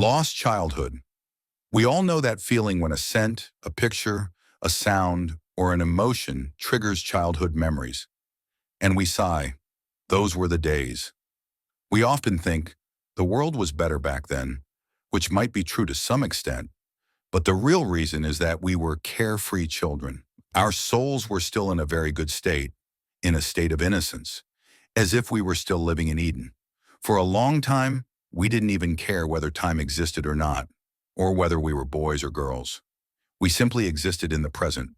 Lost childhood. We all know that feeling when a scent, a picture, a sound, or an emotion triggers childhood memories. And we sigh, those were the days. We often think, the world was better back then, which might be true to some extent, but the real reason is that we were carefree children. Our souls were still in a very good state, in a state of innocence, as if we were still living in Eden. For a long time, we didn't even care whether time existed or not, or whether we were boys or girls. We simply existed in the present,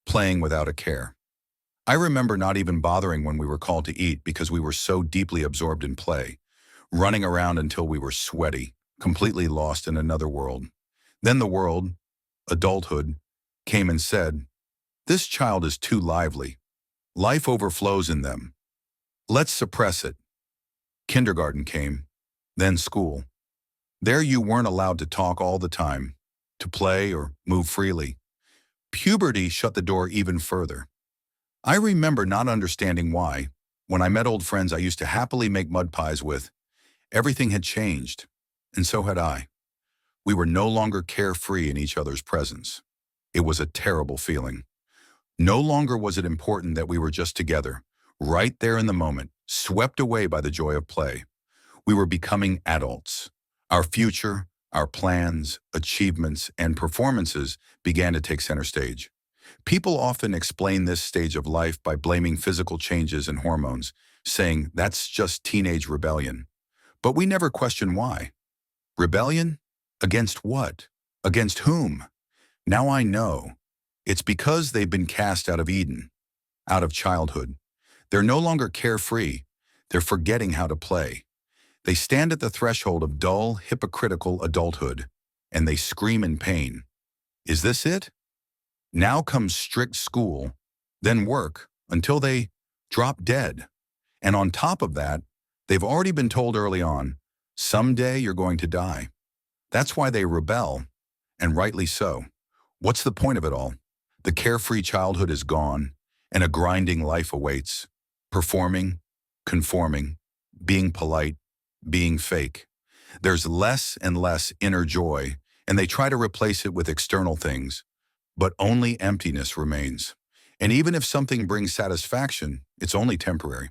playing without a care. I remember not even bothering when we were called to eat because we were so deeply absorbed in play, running around until we were sweaty, completely lost in another world. Then the world, adulthood, came and said, "This child is too lively. Life overflows in them. Let's suppress it." Kindergarten came, then school. There you weren't allowed to talk all the time, to play or move freely. Puberty shut the door even further. I remember not understanding why, when I met old friends I used to happily make mud pies with, everything had changed, and so had I. We were no longer carefree in each other's presence. It was a terrible feeling. No longer was it important that we were just together, right there in the moment, swept away by the joy of play. We were becoming adults. Our future, our plans, achievements, and performances began to take center stage. People often explain this stage of life by blaming physical changes and hormones, saying that's just teenage rebellion. But we never question why. Rebellion? Against what? Against whom? Now I know. It's because they've been cast out of Eden, out of childhood. They're no longer carefree. They're forgetting how to play. They stand at the threshold of dull, hypocritical adulthood, and they scream in pain. Is this it? Now comes strict school, then work, until they drop dead. And on top of that, they've already been told early on, someday you're going to die. That's why they rebel, and rightly so. What's the point of it all? The carefree childhood is gone, and a grinding life awaits. Performing, conforming, being polite, being fake. There's less and less inner joy, and they try to replace it with external things. But only emptiness remains. And even if something brings satisfaction, it's only temporary.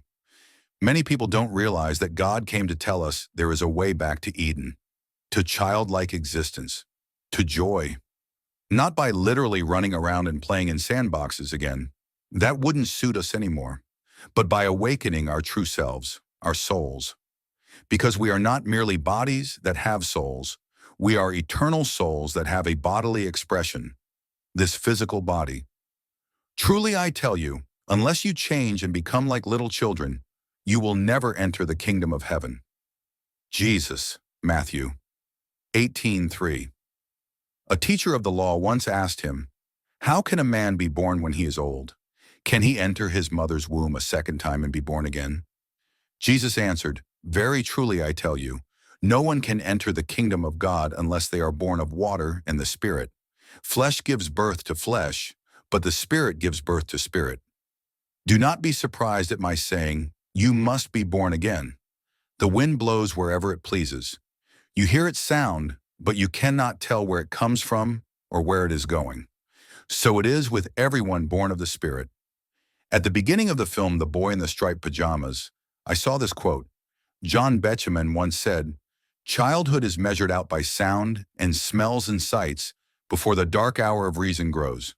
Many people don't realize that God came to tell us there is a way back to Eden, to childlike existence, to joy. Not by literally running around and playing in sandboxes again. That wouldn't suit us anymore. But by awakening our true selves, our souls. Because we are not merely bodies that have souls. We are eternal souls that have a bodily expression, this physical body. Truly I tell you, unless you change and become like little children, you will never enter the kingdom of heaven. Jesus, Matthew 18:3. A teacher of the law once asked him, "How can a man be born when he is old? Can he enter his mother's womb a second time and be born again?" Jesus answered, "Very truly I tell you, no one can enter the kingdom of God unless they are born of water and the Spirit. Flesh gives birth to flesh, but the Spirit gives birth to spirit. Do not be surprised at my saying, you must be born again. The wind blows wherever it pleases. You hear its sound, but you cannot tell where it comes from or where it is going. So it is with everyone born of the Spirit." At the beginning of the film The Boy in the Striped Pajamas, I saw this quote. John Betjeman once said, "Childhood is measured out by sound and smells and sights before the dark hour of reason grows."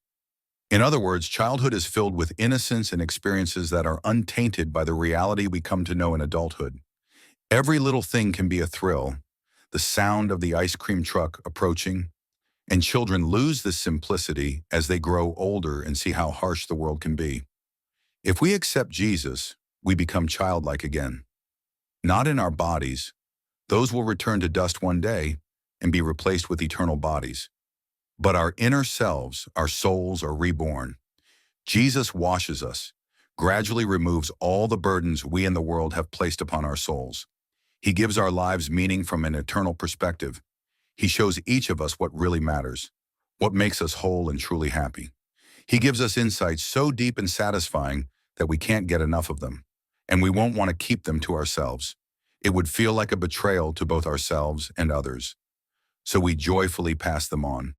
In other words, childhood is filled with innocence and experiences that are untainted by the reality we come to know in adulthood. Every little thing can be a thrill, the sound of the ice cream truck approaching, and children lose this simplicity as they grow older and see how harsh the world can be. If we accept Jesus, we become childlike again. Not in our bodies. Those will return to dust one day and be replaced with eternal bodies. But our inner selves, our souls, are reborn. Jesus washes us, gradually removes all the burdens we in the world have placed upon our souls. He gives our lives meaning from an eternal perspective. He shows each of us what really matters, what makes us whole and truly happy. He gives us insights so deep and satisfying that we can't get enough of them, and we won't want to keep them to ourselves. It would feel like a betrayal to both ourselves and others. so we joyfully pass them on.